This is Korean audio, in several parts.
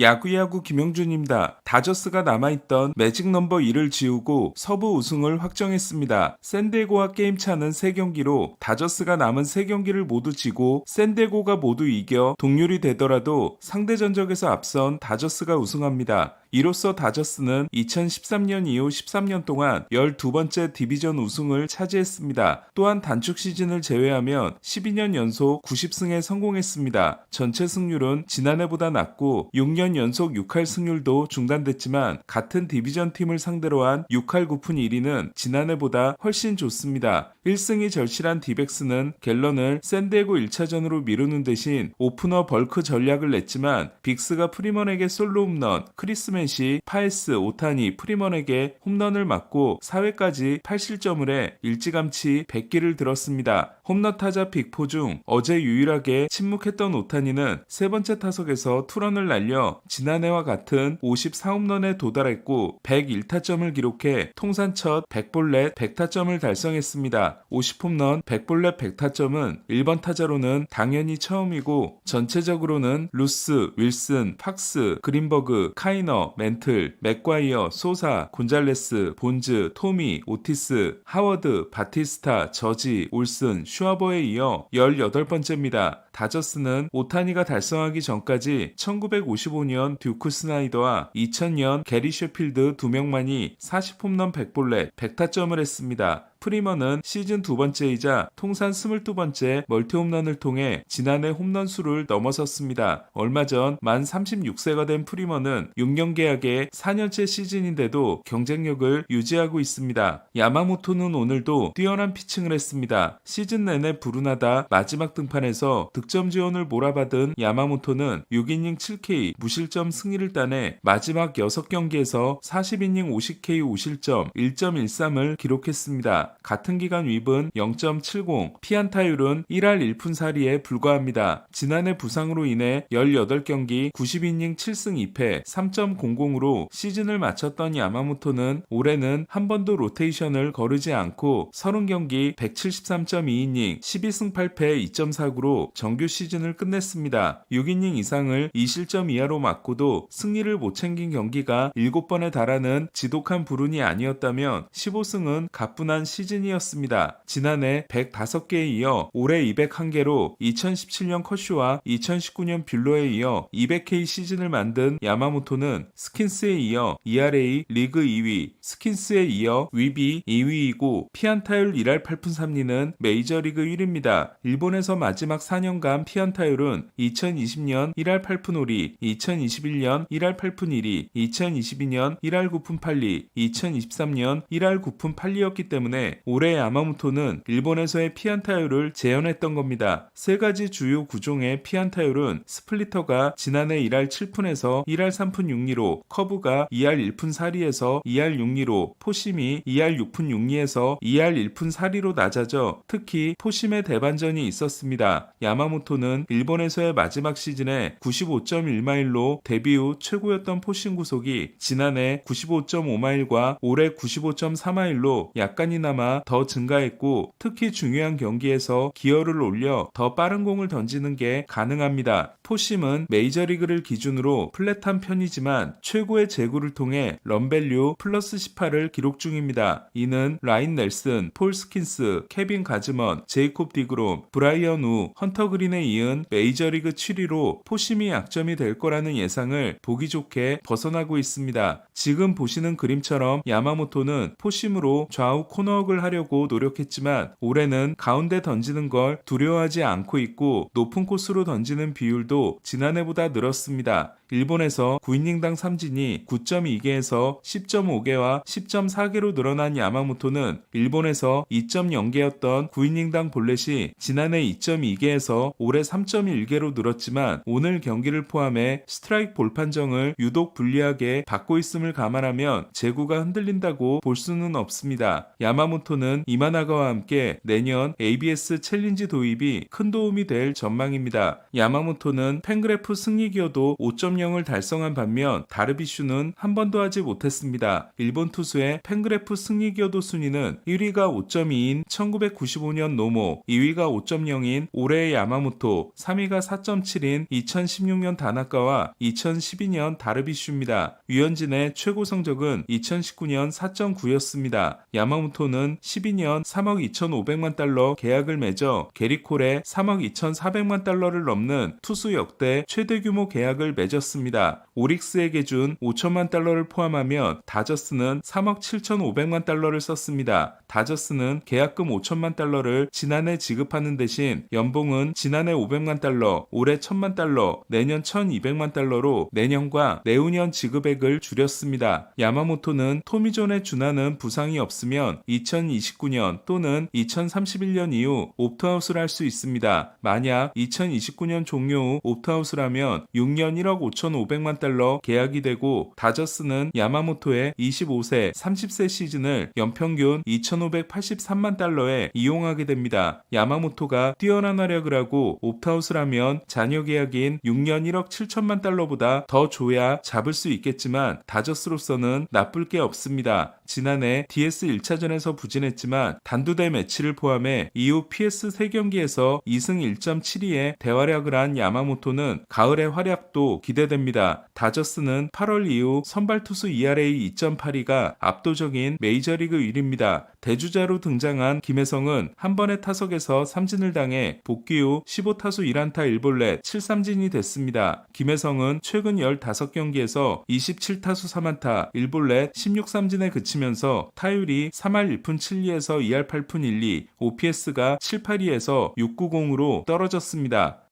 야구야구 김영준입니다. 다저스가 남아있던 매직 넘버 1을 지우고 서부 우승을 확정했습니다. 샌디에고와 게임차는 3경기로 다저스가 남은 3경기를 모두 지고 샌디에고가 모두 이겨 동률이 되더라도 상대 전적에서 앞선 다저스가 우승합니다. 이로써 다저스는 2013년 이후 13년 동안 12번째 디비전 우승을 차지했습니다. 또한 단축 시즌을 제외하면 12년 연속 90승에 성공했습니다. 전체 승률은 지난해보다 낮고 6년 연속 6할 승률도 중단됐지만 같은 디비전 팀을 상대로 한 6할 9푼 1리는 지난해보다 훨씬 좋습니다. 1승이 절실한 디백스는 갤런을 샌디에고 1차전으로 미루는 대신 오프너 벌크 전략을 냈지만 빅스가 프리먼에게 솔로 홈런, 크리스 맨시, 파에스, 오타니, 프리먼에게 홈런을 맞고 4회까지 8실점을 해 일찌감치 100기를 들었습니다. 홈런 타자 빅4 중 어제 유일하게 침묵했던 오타니는 세 번째 타석에서 투런을 날려 지난해와 같은 54홈런에 도달했고 101타점을 기록해 통산 첫 100볼넷 100타점을 달성했습니다. 50홈런 100볼넷 100타점은 1번 타자로는 당연히 처음이고 전체적으로는 루스, 윌슨, 팍스, 그린버그, 카이너, 멘틀, 맥과이어, 소사, 곤잘레스, 본즈, 토미, 오티스, 하워드, 바티스타, 저지, 올슨, 슈아버에 이어 18번째입니다. 다저스는 오타니가 달성하기 전까지 1955년 듀크 스나이더와 2000년 게리 셰필드 2명만이 40홈런 100볼넷 100타점을 했습니다. 프리먼은 시즌 2번째이자 통산 22번째 멀티홈런을 통해 지난해 홈런 수를 넘어섰습니다. 얼마 전 만 36세가 된 프리먼은 6년 계약의 4년째 시즌인데도 경쟁력을 유지하고 있습니다. 야마모토는 오늘도 뛰어난 피칭을 했습니다. 시즌 내내 불운하다 마지막 등판에서 득점 지원을 몰아받은 야마모토는 6이닝 7K 무실점 승리를 따내 마지막 6경기에서 40이닝 50K 5실점 1.13을 기록했습니다. 같은 기간 윕은 0.70, 피안타율은 1할 1푼 4리에 불과합니다. 지난해 부상으로 인해 18경기 90이닝 7승 2패 3.00으로 시즌을 마쳤던 야마모토는 올해는 한 번도 로테이션을 거르지 않고 30경기 173.2이닝 12승 8패 2.49로 정규 시즌을 끝냈습니다. 6이닝 이상을 2실점 이하로 맞고도 승리를 못 챙긴 경기가 7번에 달하는 지독한 불운이 아니었다면 15승은 가뿐한 시즌이었습니다. 지난해 105개에 이어 올해 201개로 2017년 커쇼와 2019년 뷰러에 이어 200K 시즌을 만든 야마모토는 스킨스에 이어 ERA 리그 2위, 스킨스에 이어 윕이 2위이고 피안타율 1할 8푼 3리는 메이저리그 1위입니다. 일본에서 마지막 4년간 피안타율은 2020년 1할 8푼 5리, 2021년 1할 8푼 1리, 2022년 1할 9푼 8리, 2023년 1할 9푼 8리였기 때문에 올해 야마모토는 일본에서의 피안타율을 재현했던 겁니다. 세 가지 주요 구종의 피안타율은 스플리터가 지난해 1할 7푼에서 1할 3푼 6리로, 커브가 2할 1푼 4리에서 2할 6리로, 포심이 2할 6푼 6리에서 2할 1푼 4리로 낮아져 특히 포심의 대반전이 있었습니다. 야마모토는 일본에서의 마지막 시즌에 95.1마일로 데뷔 후 최고였던 포심 구속이 지난해 95.5마일과 올해 95.4마일로 약간이나마 더 증가했고 특히 중요한 경기에서 기어를 올려 더 빠른 공을 던지는 게 가능합니다. 포심은 메이저리그를 기준으로 플랫한 편이지만 최고의 제구를 통해 런밸류 플러스 18을 기록 중입니다. 이는 라인 넬슨, 폴 스킨스, 케빈 가즈먼, 제이콥 디그롬, 브라이언 우, 헌터 그린에 이은 메이저리그 7위로 포심이 약점이 될 거라는 예상을 보기 좋게 벗어나고 있습니다. 지금 보시는 그림처럼 야마모토는 포심으로 좌우 코너웍을 하려고 노력했지만 올해는 가운데 던지는 걸 두려워하지 않고 있고 높은 코스로 던지는 비율도 지난해보다 늘었습니다. 일본에서 9이닝당 삼진이 9.2개에서 10.5개와 10.4개로 늘어난 야마모토는 일본에서 2.0개였던 9이닝당 볼넷이 지난해 2.2개에서 올해 3.1개로 늘었지만 오늘 경기를 포함해 스트라이크 볼 판정을 유독 불리하게 받고 있음을 감안하면 제구가 흔들린다고 볼 수는 없습니다. 야마모토 야마모토는 이마나가와 함께 내년 ABS 챌린지 도입이 큰 도움이 될 전망입니다. 야마모토는 팬그래프 승리 기여도 5.0을 달성한 반면 다르비슈는 한 번도 하지 못했습니다. 일본 투수의 팬그래프 승리 기여도 순위는 1위가 5.2인 1995년 노모, 2위가 5.0인 올해의 야마모토, 3위가 4.7인 2016년 다나카와 2012년 다르비슈입니다. 류현진의 최고 성적은 2019년 4.9였습니다. 야마모토는 12년 3억 2,500만 달러 계약을 맺어 게리콜의 3억 2,400만 달러를 넘는 투수 역대 최대 규모 계약을 맺었습니다. 오릭스에게 준 5천만 달러를 포함하면 다저스는 3억 7,500만 달러를 썼습니다. 다저스는 계약금 5천만 달러를 지난해 지급하는 대신 연봉은 지난해 500만 달러, 올해 1,000만 달러, 내년 1,200만 달러로 내년과 내후년 지급액을 줄였습니다. 야마모토는 토미존에 준하는 부상이 없으면 2029년 또는 2031년 이후 옵트아웃을 할 수 있습니다. 만약 2029년 종료 후 옵트아웃을 하면 6년 1억 5,500만 달러 계약이 되고 다저스는 야마모토의 25세, 30세 시즌을 연평균 2,583만 달러에 이용하게 됩니다. 야마모토가 뛰어난 활약을 하고 옵트아웃을 하면 잔여 계약인 6년 1억 7천만 달러보다 더 줘야 잡을 수 있겠지만 다저스로서는 나쁠 게 없습니다. 지난해 DS 1차전에서 부진했지만 단두대 매치를 포함해 이후 PS 3경기에서 2승 1.72의 대활약을 한 야마모토는 가을의 활약도 기대됩니다. 다저스는 8월 이후 선발 투수 ERA 2.82가 압도적인 메이저리그 1위입니다. 대주자로 등장한 김혜성은 한 번의 타석에서 삼진을 당해 복귀 후 15타수 1안타 1볼넷 7삼진이 됐습니다. 김혜성은 최근 15경기에서 27타수 3안타 1볼넷 16삼진에 그치면서 타율이 3할 1푼 7리에서 2할 8푼 1리, OPS가 782에서 690으로 떨어졌습니다.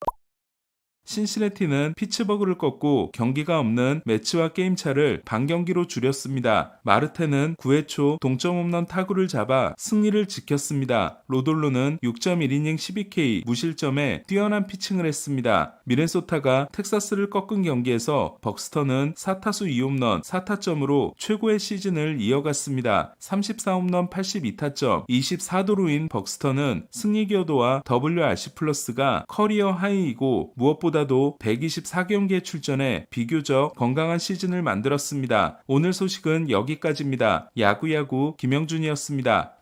신시내티는 피츠버그를 꺾고 경기가 없는 매치와 게임차를 반경기로 줄였습니다. 마르테는 9회 초 동점 홈런 타구를 잡아 승리를 지켰습니다. 로돌로는 6.1이닝 12K 무실점에 뛰어난 피칭을 했습니다. 미네소타가 텍사스를 꺾은 경기에서 벅스턴은 4타수 2홈런 4타점으로 최고의 시즌을 이어갔습니다. 34홈런 82타점 24도루인 벅스턴은 승리 기여도와 WRC+가 커리어 하이이고 무엇보다 도 124경기에 출전해 비교적 건강한 시즌을 만들었습니다. 오늘 소식은 여기까지입니다. 야구야구 김영준이었습니다.